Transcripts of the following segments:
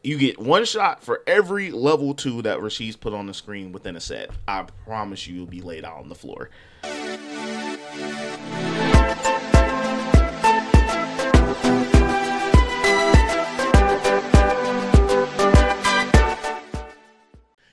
You get one shot for every level 2 that Rashid's put on the screen within a set. I promise you, you'll be laid out on the floor.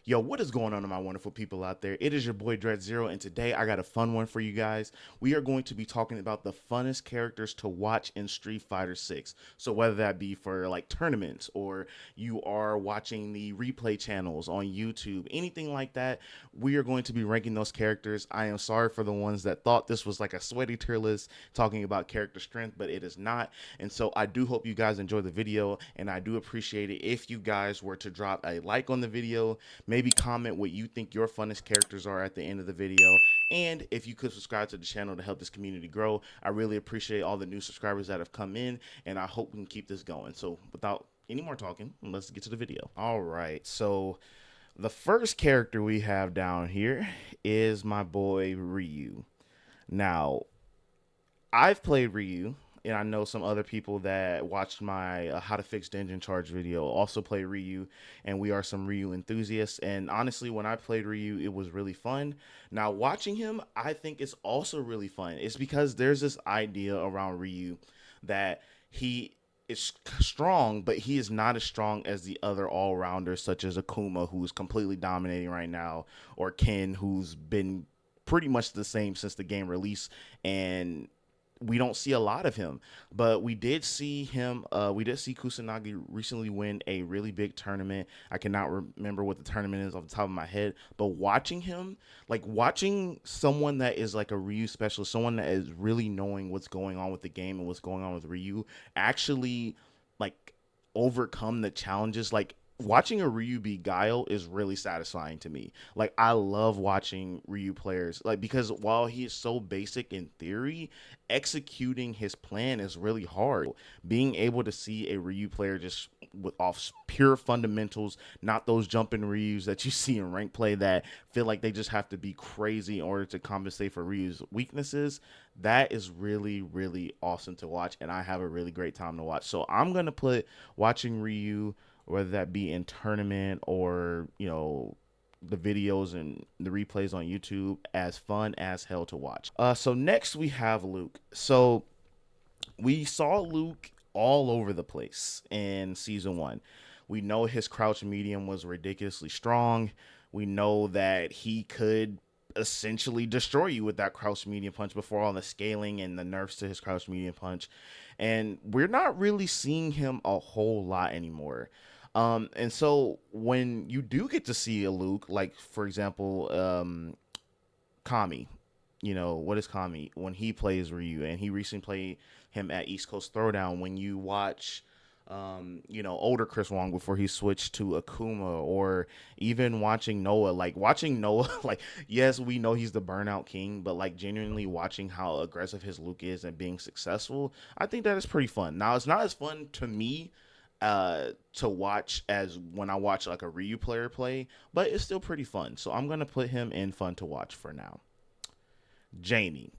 Yo, what is going on to my wonderful people out there? It is your boy Dread Zero, and today I got a fun one for you guys. We are going to be talking about the funnest characters to watch in Street Fighter 6. So whether that be for like tournaments, or you are watching the replay channels on YouTube, anything like that, we are going to be ranking those characters. I am sorry for the ones that thought this was like a sweaty tier list talking about character strength, but it is not. And so I do hope you guys enjoy the video, and I do appreciate it if you guys were to drop a like on the video. Maybe comment what you think your funnest characters are at the end of the video. And if you could subscribe to the channel to help this community grow, I really appreciate all the new subscribers that have come in, and I hope we can keep this going. So without any more talking, let's get to the video. All right, so the first character we have down here is my boy Ryu. Now, I've played Ryu, and I know some other people that watched my how to fix dungeon charge video also play Ryu, and we are some Ryu enthusiasts. And honestly, when I played Ryu, it was really fun. Now, watching him, I think it's also really fun. It's because there's this idea around Ryu that he is strong, but he is not as strong as the other all-rounders, such as Akuma, who's completely dominating right now, or Ken, who's been pretty much the same since the game release, and we don't see a lot of him. But we did see him, we did see Kusanagi recently win a really big tournament. I cannot remember what the tournament is off the top of my head, but watching him, like watching someone that is like a Ryu specialist, someone that is really knowing what's going on with the game and what's going on with Ryu, actually like overcome the challenges, like watching a Ryu beat Guile is really satisfying to me. Like, I love watching Ryu players, like, because while he is so basic in theory, executing his plan is really hard. Being able to see a Ryu player just with off pure fundamentals, not those jumping Ryus that you see in rank play that feel like they just have to be crazy in order to compensate for Ryu's weaknesses, that is really, really awesome to watch, and I have a really great time to watch. So I'm going to put watching Ryu, whether that be in tournament or, you know, the videos and the replays on YouTube, as fun as hell to watch. So next we have Luke. So we saw Luke all over the place in season 1. We know his crouch medium was ridiculously strong. We know that he could essentially destroy you with that crouch medium punch before all the scaling and the nerfs to his crouch medium punch. And we're not really seeing him a whole lot anymore. And so when you do get to see a Luke, like for example, Cammy, you know, what is Cammy when he plays Ryu, and he recently played him at East Coast Throwdown. When you watch, you know, older Chris Wong before he switched to Akuma, or even watching Noah, like, yes, we know he's the burnout king, but like genuinely watching how aggressive his Luke is and being successful, I think that is pretty fun. Now, it's not as fun to me to watch as when I watch like a Ryu player play, but it's still pretty fun. So I'm gonna put him in fun to watch for now. Jamie,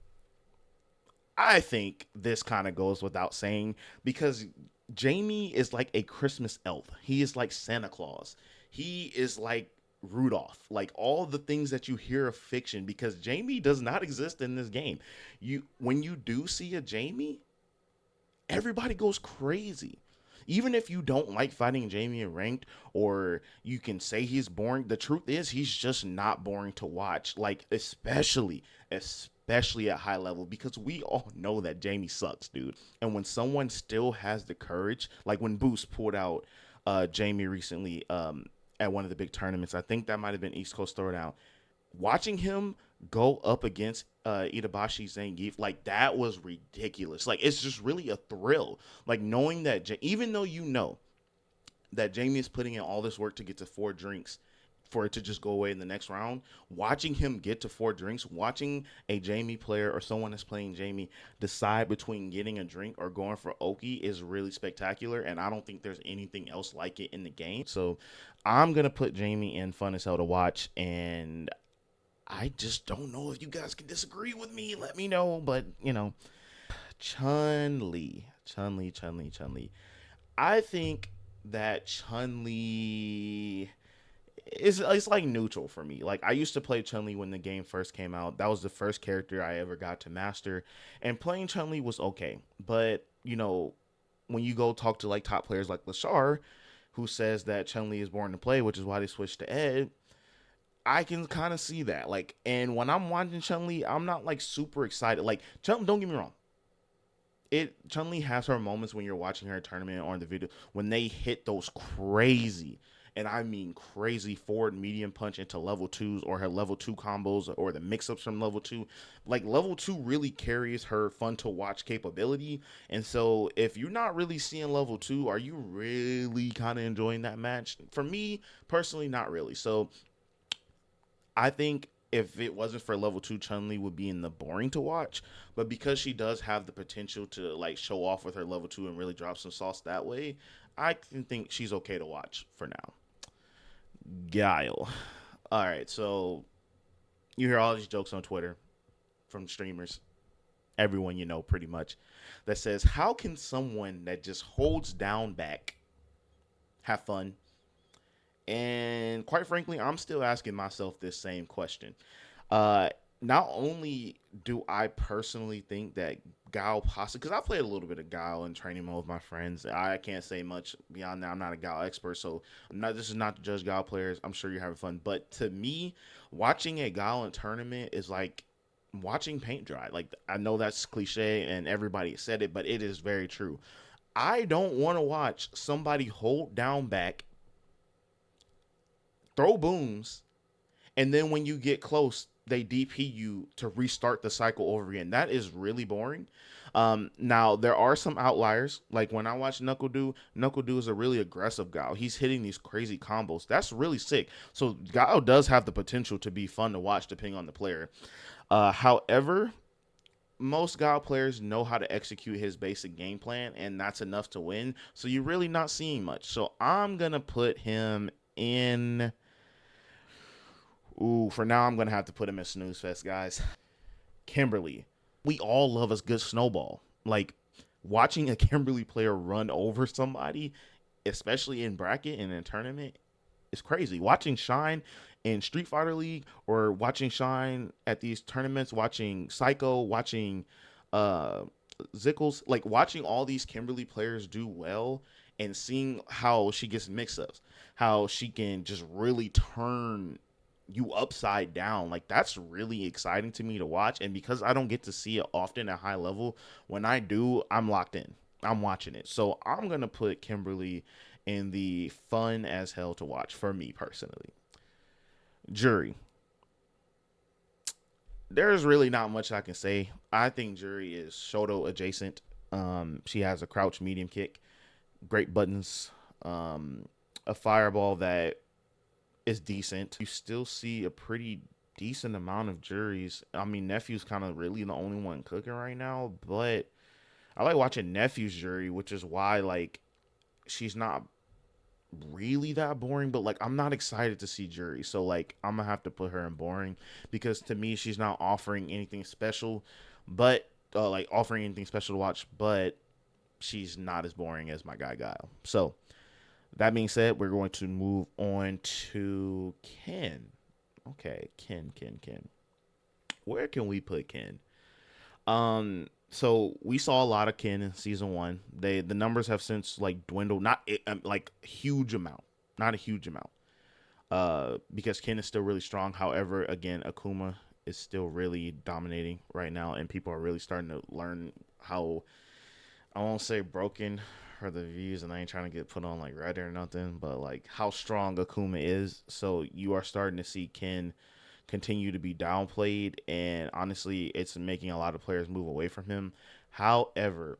I think this kind of goes without saying, because Jamie is like a Christmas elf. He is like Santa Claus. He is like Rudolph, like all the things that you hear of fiction, because Jamie does not exist in this game. When you do see a Jamie, everybody goes crazy. Even if you don't like fighting Jamie in ranked, or you can say he's boring, the truth is he's just not boring to watch. Like, especially at high level, because we all know that Jamie sucks, dude. And when someone still has the courage, like when Boost pulled out Jamie recently at one of the big tournaments, I think that might have been East Coast Throwdown, watching him go up against Itabashi Zangief, like that was ridiculous. Like, it's just really a thrill, like knowing that even though you know that Jamie is putting in all this work to get to 4 drinks for it to just go away in the next round, watching him get to 4 drinks, watching a Jamie player or someone that's playing Jamie decide between getting a drink or going for Oki is really spectacular, and I don't think there's anything else like it in the game. So I'm gonna put Jamie in fun as hell to watch, and I just don't know if you guys can disagree with me. Let me know. But, you know, Chun Li. I think that Chun Li it's like neutral for me. Like I used to play Chun Li when the game first came out. That was the first character I ever got to master, and playing Chun Li was okay. But when you go talk to like top players like Lashar, who says that Chun Li is born to play, which is why they switched to Ed. I can kind of see that. Like, and when I'm watching Chun Li, I'm not like super excited. Like, don't get me wrong. Chun Li has her moments when you're watching her tournament or in the video when they hit those crazy, and I mean crazy forward medium punch into level twos or her level two combos or the mix ups from level two. Like level two really carries her fun to watch capability. And so if you're not really seeing level two, are you really kind of enjoying that match? For me personally, not really. So I think if it wasn't for level two, Chun Li would be in the boring to watch. But because she does have the potential to like show off with her level two and really drop some sauce that way, I can think she's okay to watch for now. Guile. All right, so you hear all these jokes on Twitter from streamers, everyone you know pretty much, that says, "How can someone that just holds down back have fun?" And quite frankly, I'm still asking myself this same question. Uh, Not only do I personally think that Guile possibly, because I played a little bit of Guile in training mode with my friends. I can't say much beyond that. I'm not a Guile expert, so I'm not. This is not to judge Guile players. I'm sure you're having fun, but to me, watching a Guile in tournament is like watching paint dry. Like I know that's cliche and everybody said it, but it is very true. I don't want to watch somebody hold down back, throw booms, and then when you get close, they DP you to restart the cycle over again. That is really boring. Now there are some outliers. Like when I watch Knuckle Do is a really aggressive guy. He's hitting these crazy combos. That's really sick. So Guile does have the potential to be fun to watch depending on the player. However, most Guile players know how to execute his basic game plan, and that's enough to win. So you're really not seeing much. So I'm gonna put him in. Ooh, for now, I'm going to have to put him in Snooze Fest, guys. Kimberly. We all love a good snowball. Like, watching a Kimberly player run over somebody, especially in bracket and in tournament, is crazy. Watching Shine in Street Fighter League or watching Shine at these tournaments, watching Psycho, watching uh, Zickles, like watching all these Kimberly players do well and seeing how she gets mix ups, how she can just really turn you upside down. Like that's really exciting to me to watch. And because I don't get to see it often at high level, when I do, I'm locked in. I'm watching it. So I'm gonna put Kimberly in the fun as hell to watch for me personally. Juri. There's really not much I can say. I think Juri is Shoto adjacent. She has a crouch medium kick, great buttons, a fireball that is decent. You still see a pretty decent amount of juries. I mean, Nephew's kind of really the only one cooking right now, but I like watching Nephew's jury, which is why like she's not really that boring, but like I'm not excited to see Jury. So like I'm gonna have to put her in boring because to me she's not offering anything special, but like offering anything special to watch, but she's not as boring as my guy Guile. So that being said, we're going to move on to Ken. Okay, Ken. Where can we put Ken? So we saw a lot of Ken in season one. The numbers have since like dwindled, not like huge amount, not a huge amount. Because Ken is still really strong. However, again, Akuma is still really dominating right now, and people are really starting to learn how, I won't say broken for the views, and I ain't trying to get put on like Reddit or nothing, but like how strong Akuma is. So you are starting to see Ken continue to be downplayed, and honestly, it's making a lot of players move away from him. However,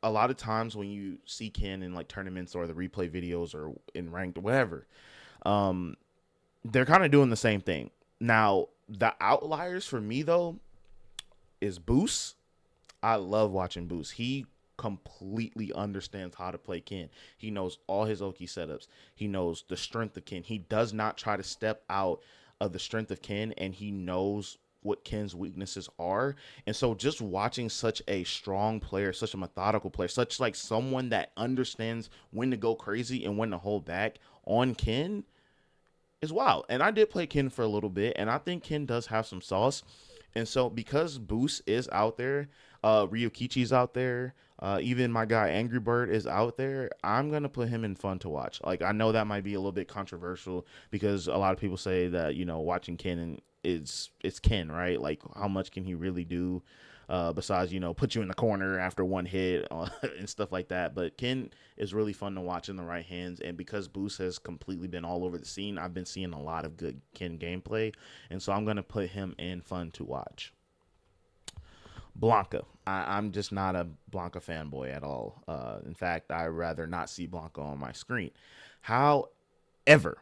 a lot of times when you see Ken in like tournaments or the replay videos or in ranked or whatever, um, they're kind of doing the same thing. Now, the outliers for me though is Boost. I love watching Boost. He completely understands how to play Ken. He knows all his Oki setups. He knows the strength of Ken. He does not try to step out of the strength of Ken, and he knows what Ken's weaknesses are. And so just watching such a strong player, such a methodical player, such like someone that understands when to go crazy and when to hold back on Ken is wild. And I did play Ken for a little bit, and I think Ken does have some sauce. And so because Boost is out there, Ryukichi's out there, even my guy Angry Bird is out there, I'm gonna put him in fun to watch. Like I know that might be a little bit controversial because a lot of people say that watching Ken is it's Ken, right? Like how much can he really do? Besides, put you in the corner after one hit and stuff like that. But Ken is really fun to watch in the right hands. And because Boost has completely been all over the scene, I've been seeing a lot of good Ken gameplay. And so I'm going to put him in fun to watch. Blanka. I'm just not a Blanka fanboy at all. In fact, I'd rather not see Blanka on my screen. However,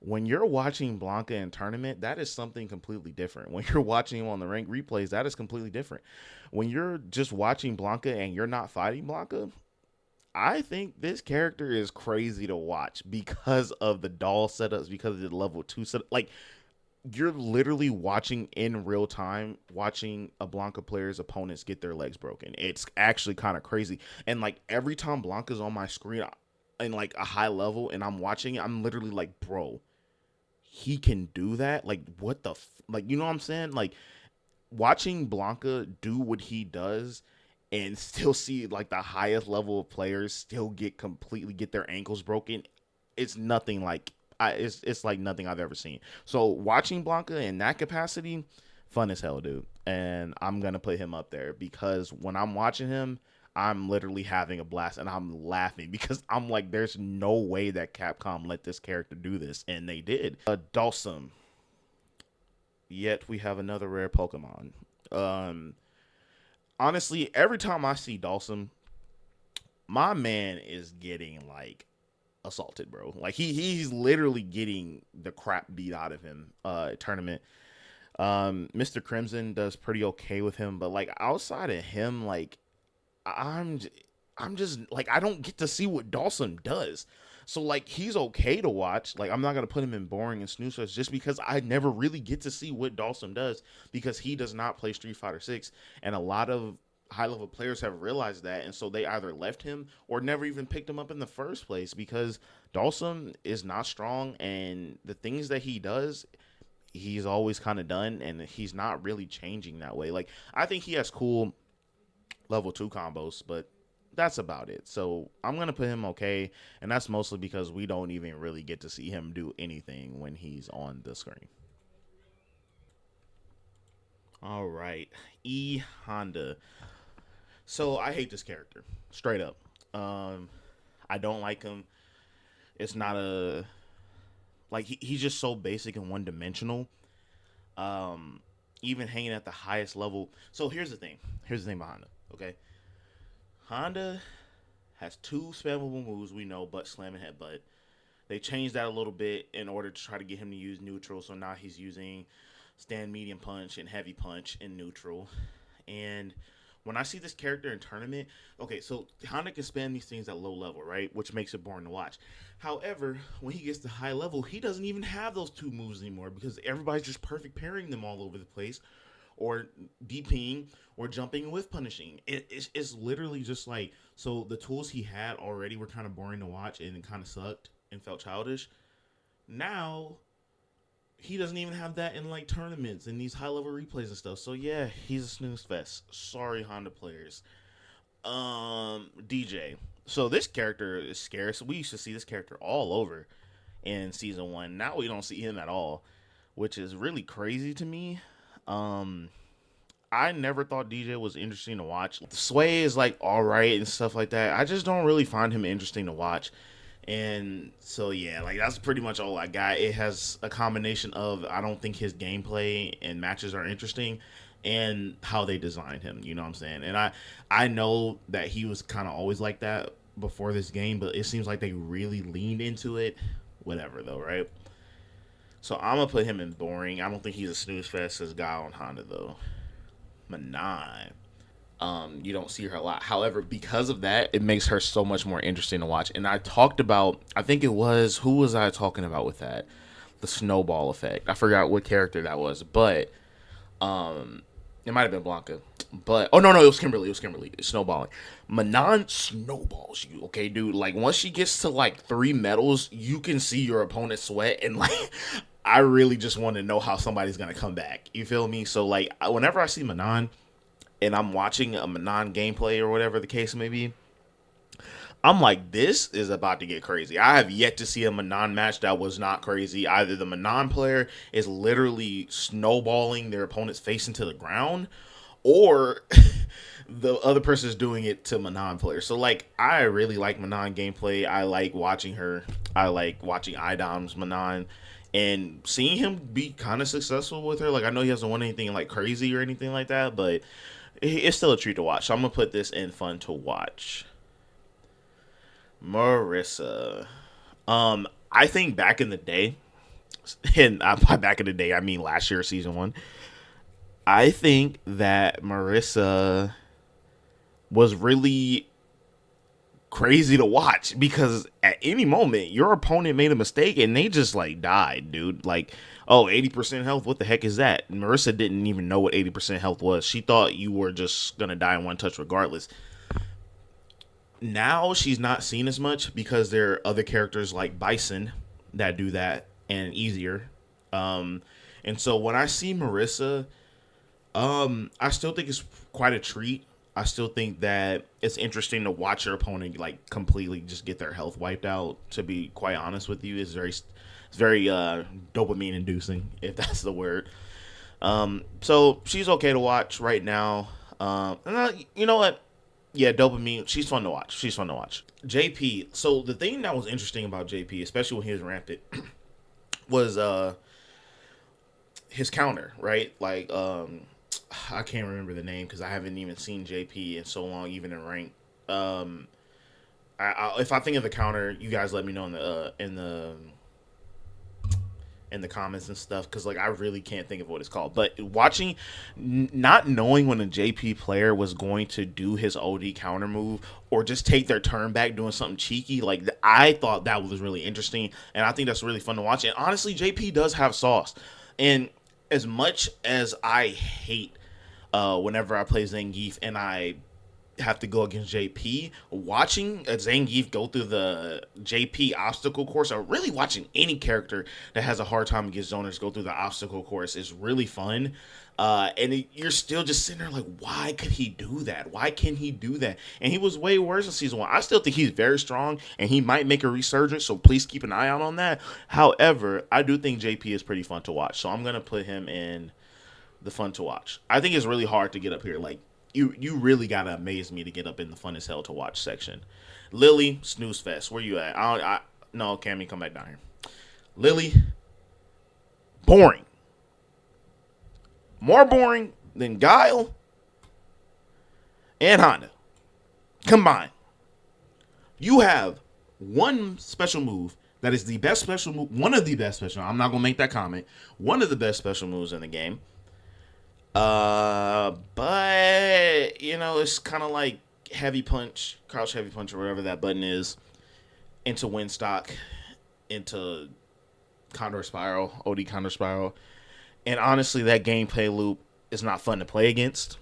when you're watching Blanka in tournament, that is something completely different. When you're watching him on the rank replays, that is completely different. When you're just watching Blanka and you're not fighting Blanka, I think this character is crazy to watch because of the doll setups, because of the level 2 setup. Like, you're literally watching in real time, watching a Blanka player's opponents get their legs broken. It's actually kind of crazy. And, like, every time Blanka's on my screen in, like, a high level and I'm watching it, I'm literally like, bro, he can do that? Like, what the like, you know what I'm saying? Like, watching Blanka do what he does and still see like the highest level of players still get their ankles broken, it's nothing like it's like nothing I've ever seen. So watching Blanka in that capacity, fun as hell, dude. And I'm gonna put him up there because when I'm watching him, I'm literally having a blast and I'm laughing because I'm like, there's no way that Capcom let this character do this, and they did. Dhalsim. Yet we have another rare Pokemon. Honestly, every time I see Dhalsim, my man is getting like assaulted, bro. Like he's literally getting the crap beat out of him. Tournament. Mr. Crimson does pretty okay with him, but like outside of him, like I'm just like I don't get to see what Dhalsim does. So like he's okay to watch. Like I'm not gonna put him in boring and snooze fest just because I never really get to see what Dhalsim does because he does not play Street Fighter 6, and a lot of high level players have realized that, and so they either left him or never even picked him up in the first place because Dhalsim is not strong, and the things that he does he's always kind of done, and he's not really changing that way. Like I think he has cool level 2 combos, but that's about it. So I'm going to put him okay, and that's mostly because we don't even really get to see him do anything when he's on the screen. All right. E Honda. So I hate this character. Straight up. I don't like him. It's not a... Like, he's just so basic and one-dimensional. Even hanging at the highest level. So here's the thing. Here's the thing about Honda. Okay, Honda has 2 spammable moves we know, butt slam and headbutt. They changed that a little bit in order to try to get him to use neutral, so now he's using stand medium punch and heavy punch in neutral. And when I see this character in tournament, okay, so Honda can spam these things at low level, right? Which makes it boring to watch. However, when he gets to high level, he doesn't even have those 2 moves anymore because everybody's just perfect pairing them all over the place, or DPing, or jumping with punishing. It's literally just like, so the tools he had already were kind of boring to watch and it kind of sucked and felt childish. Now, he doesn't even have that in like tournaments and these high level replays and stuff. So yeah, he's a snooze fest. Sorry, Honda players. DJ. So this character is scarce. We used to see this character all over in season 1. Now we don't see him at all, which is really crazy to me. I never thought DJ was interesting to watch. The Sway is like alright and stuff like that. I just don't really find him interesting to watch. And so yeah, like that's pretty much all I got. It has a combination of I don't think his gameplay and matches are interesting, and how they designed him, you know what I'm saying? And I know that he was kind of always like that before this game, but it seems like they really leaned into it. Whatever though, right? So I'm gonna put him in boring. I don't think he's a snooze fest as Guile and Honda though. Manon. You don't see her a lot. However, because of that, it makes her so much more interesting to watch. And I talked about, I think it was, who was I talking about with that? The snowball effect. I forgot what character that was, but Um, it might have been Blanka, but oh no, it was Kimberly. It was Kimberly. It's snowballing. Manon snowballs you, okay, dude. Like once she gets to like 3 medals, you can see your opponent sweat, and like I really just want to know how somebody's gonna come back. You feel me? So like whenever I see Manon and I'm watching a Manon gameplay or whatever the case may be, I'm like, this is about to get crazy. I have yet to see a Manon match that was not crazy. Either the Manon player is literally snowballing their opponent's face into the ground, or the other person is doing it to Manon player. So like, I really like Manon gameplay. I like watching her. I like watching Idom's Manon. And seeing him be kind of successful with her, like I know he hasn't won anything like crazy or anything like that, but it's still a treat to watch. So I'm gonna put this in fun to watch. Marisa. I think back in the day, and by back in the day, I mean last year, season 1. I think that Marisa was really crazy to watch because at any moment your opponent made a mistake and they just like died, dude. Like, oh, 80% health, what the heck is that? Marisa didn't even know what 80% health was. She thought you were just gonna die in one touch regardless. Now she's not seen as much because there are other characters like Bison that do that and easier. Um, and so when I see Marisa, I still think it's quite a treat. I still think that it's interesting to watch your opponent like completely just get their health wiped out. To be quite honest with you, it's very dopamine inducing, if that's the word. So she's okay to watch right now. You know what? Yeah, dopamine. She's fun to watch. She's fun to watch. JP. So the thing that was interesting about JP, especially when he was rampant, was his counter, right? Like I can't remember the name because I haven't even seen JP in so long, even in rank. Um, if I think of the counter, you guys let me know in the comments and stuff because like I really can't think of what it's called. But watching, not knowing when a JP player was going to do his OD counter move or just take their turn back doing something cheeky, like I thought that was really interesting, and I think that's really fun to watch. And honestly, JP does have sauce, and as much as I hate whenever I play Zangief and I have to go against JP, watching a Zangief go through the JP obstacle course, or really watching any character that has a hard time against zoners go through the obstacle course is really fun. You're still just sitting there like, why could he do that? Why can he do that? And he was way worse in season 1. I still think he's very strong, and he might make a resurgence, so please keep an eye out on that. However, I do think JP is pretty fun to watch, so I'm going to put him in the fun to watch. I think it's really hard to get up here. Like, you really gotta amaze me to get up in the fun as hell to watch section. Lily, snooze fest. Where you at? No, Cammy, come back down here. Lily, boring. More boring than Guile and Honda combined. You have one special move that is the best special move, one of the best special. I'm not gonna make that comment. One of the best special moves in the game. But you know, it's kind of like heavy punch, crouch heavy punch, or whatever that button is, into wind stock, into condor spiral, OD condor spiral, and honestly, that gameplay loop is not fun to play against.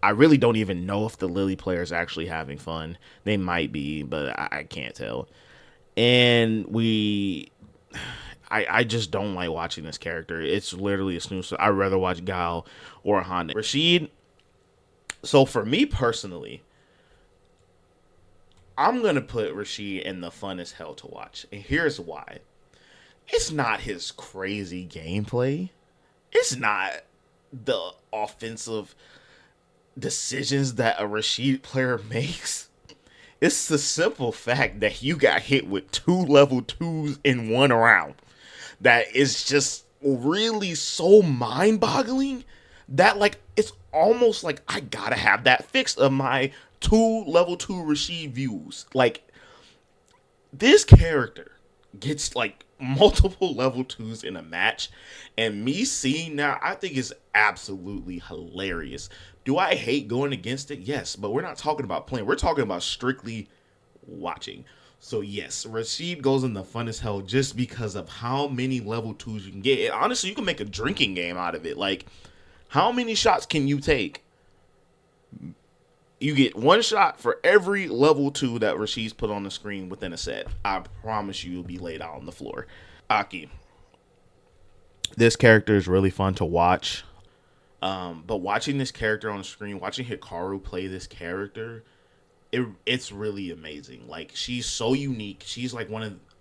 I really don't even know if the Lily player is actually having fun. They might be, but I can't tell. And I just don't like watching this character. It's literally a snooze. I'd rather watch Guile or Honda. Rashid. So for me personally, I'm going to put Rashid in the fun as hell to watch. And here's why. It's not his crazy gameplay. It's not the offensive decisions that a Rashid player makes. It's the simple fact that you got hit with 2 level 2s in 1 round. That is just really so mind-boggling that like it's almost like I gotta have that fixed of my 2 level 2 Rashid views. Like, this character gets like multiple level 2s in a match, and me seeing now, I think is absolutely hilarious. Do I hate going against it? Yes, but we're not talking about playing. We're talking about strictly watching. So yes, Rashid goes in the fun as hell just because of how many level 2s you can get. And honestly, you can make a drinking game out of it. Like, How many shots can you take? You get one shot for every level 2 that Rashid's put on the screen within a set. I promise you, you'll be laid out on the floor. Aki. This character is really fun to watch. But watching this character on the screen, watching Hikaru play this character, it's really amazing. Like, she's so unique. She's like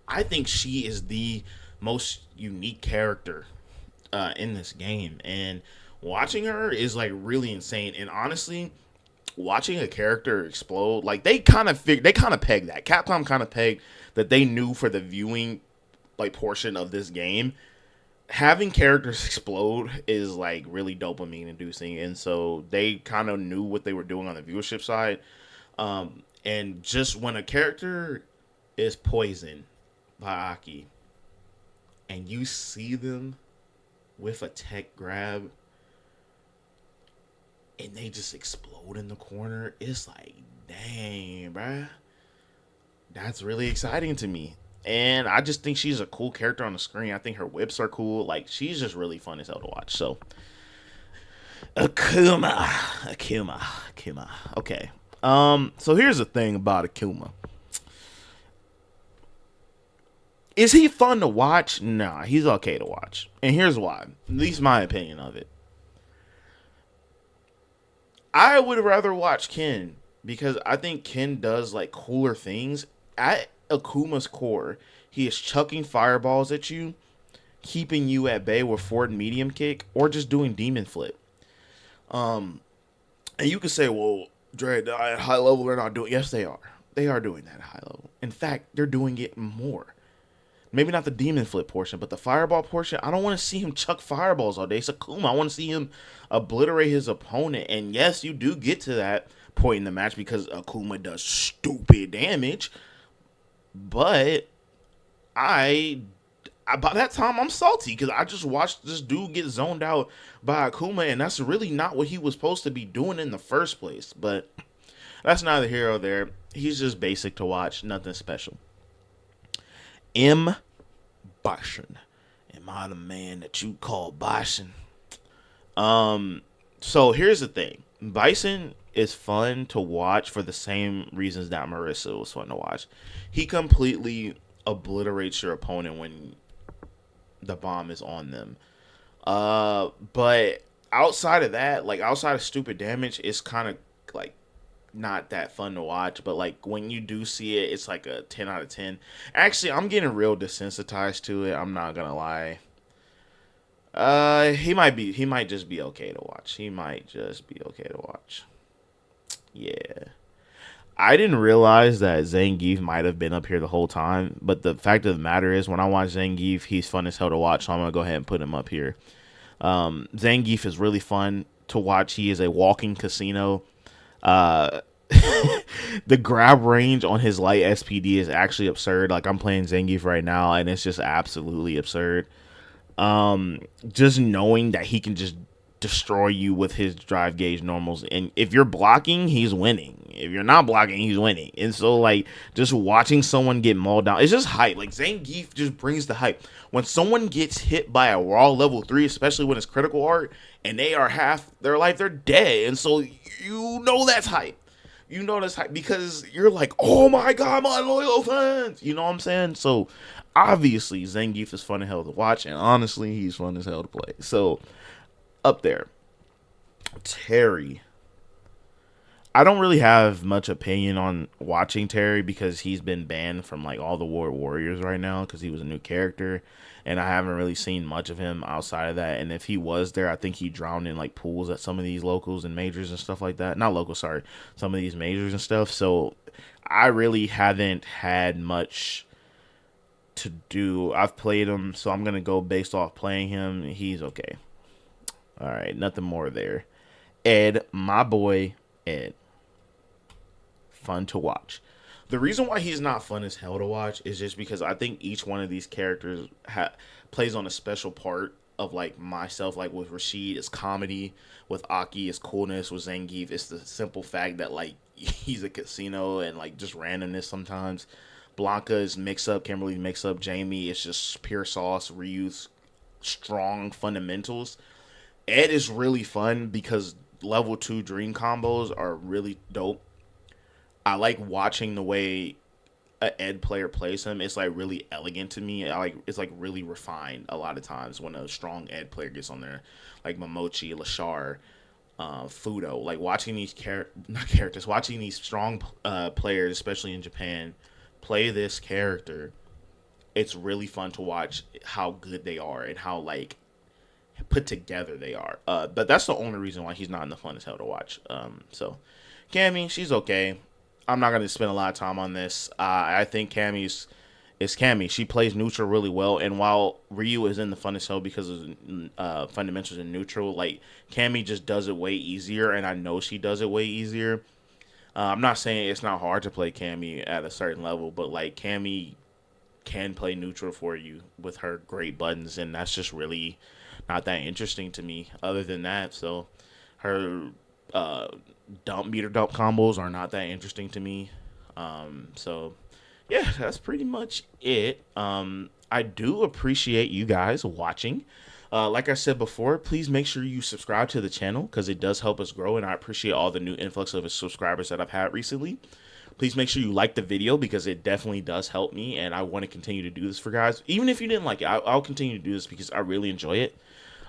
I think she is the most unique character in this game. And watching her is like really insane. And honestly, watching a character explode, like they kind of pegged that. Capcom kind of pegged that they knew for the viewing like portion of this game, having characters explode is like really dopamine inducing, and so they kind of knew what they were doing on the viewership side. And just when a character is poisoned by Aki and you see them with a tech grab and they just explode in the corner, it's like, dang, bruh. That's really exciting to me. And I just think she's a cool character on the screen. I think her whips are cool. Like, she's just really fun as hell to watch. So, Akuma. Okay. So here's the thing about Akuma. Is he fun to watch? Nah, he's okay to watch. And here's why. At least my opinion of it. I would rather watch Ken because I think Ken does like cooler things. At Akuma's core, he is chucking fireballs at you, keeping you at bay with forward medium kick, or just doing demon flip. And you could say, well, Dre, at high level, they're not doing. Yes, they are. They are doing that at high level. In fact, they're doing it more. Maybe not the demon flip portion, but the fireball portion. I don't want to see him chuck fireballs all day. It's Akuma. I want to see him obliterate his opponent. And yes, you do get to that point in the match because Akuma does stupid damage. But by that time, I'm salty because I just watched this dude get zoned out by Akuma, and that's really not what he was supposed to be doing in the first place. But that's neither here or there. He's just basic to watch, nothing special. Bison. Am I the man that you call Bison? So here's the thing. Bison is fun to watch for the same reasons that Marisa was fun to watch. He completely obliterates your opponent when the bomb is on them. But outside of that, like outside of stupid damage, it's kind of like not that fun to watch. But like when you do see it, it's like a 10 out of 10. Actually, I'm getting real desensitized to it. I'm not gonna lie. He might just be okay to watch. Yeah. I didn't realize that Zangief might have been up here the whole time, but the fact of the matter is, when I watch Zangief, he's fun as hell to watch, so I'm gonna go ahead and put him up here. Zangief is really fun to watch. He is a walking casino. Uh, the grab range on his light SPD is actually absurd. Like, I'm playing Zangief right now, and it's just absolutely absurd. Just knowing that he can just destroy you with his drive gauge normals, and if you're blocking, he's winning. If you're not blocking, he's winning. And so, like, just watching someone get mauled down, it's just hype. Like, Zangief just brings the hype. When someone gets hit by a raw level 3, especially when it's critical art, and they are half their life, they're dead. And so you know that's hype. You know that's hype because you're like, oh my god, my loyal fans. You know what I'm saying? So obviously Zangief is fun as hell to watch, and honestly, he's fun as hell to play. So up there. Terry. I don't really have much opinion on watching Terry because he's been banned from like all the Warriors right now because he was a new character, and I haven't really seen much of him outside of that. And if he was there, I think he drowned in like pools at some of these locals and majors and stuff like that. Not locals, sorry, some of these majors and stuff. So I really haven't had much to do. I've played him, so I'm gonna go based off playing him. He's okay. All right, nothing more there. Ed, my boy, Ed. Fun to watch. The reason why he's not fun as hell to watch is just because I think each one of these characters plays on a special part of like myself. Like with Rashid, it's comedy. With Aki, it's coolness. With Zangief, it's the simple fact that like he's a casino and like just randomness sometimes. Blanka is mix up. Kimberly mix up. Jamie, it's just pure sauce. Ryu's strong fundamentals. Ed is really fun because level 2 dream combos are really dope. I like watching the way a Ed player plays him. It's like really elegant to me. It's like really refined a lot of times when a strong Ed player gets on there, like Momochi, Lashar, Fudo. Like watching these not characters, watching these strong players, especially in Japan, play this character. It's really fun to watch how good they are and how like put together they are. But that's the only reason why he's not in the fun as hell to watch. So Cammy, she's okay. I'm not gonna spend a lot of time on this. I think Cammy's is Cammy. She plays neutral really well, and while Ryu is in the fun as hell because of fundamentals in neutral, like Cammy just does it way easier, and I know she does it way easier. I'm not saying it's not hard to play Cammy at a certain level, but like Cammy can play neutral for you with her great buttons, and that's just really not that interesting to me. Other than that, so her uh, dump combos are not that interesting to me. So yeah, that's pretty much it. I do appreciate you guys watching. Like I said before, please make sure you subscribe to the channel because it does help us grow, and I appreciate all the new influx of subscribers that I've had recently. Please make sure you like the video because it definitely does help me, and I want to continue to do this for guys. Even if you didn't like it, I'll continue to do this because I really enjoy it.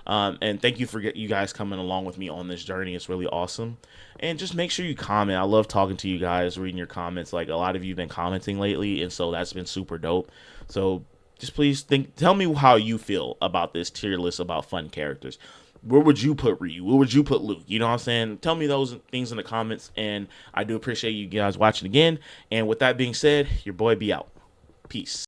And thank you for you guys coming along with me on this journey. It's really awesome. And just make sure you comment. I love talking to you guys, reading your comments. Like a lot of you have been commenting lately, and so that's been super dope. So just please tell me how you feel about this tier list about fun characters. Where would you put Ryu? Where would you put Luke? You know what I'm saying? Tell me those things in the comments, and I do appreciate you guys watching again. And with that being said, your boy be out. Peace.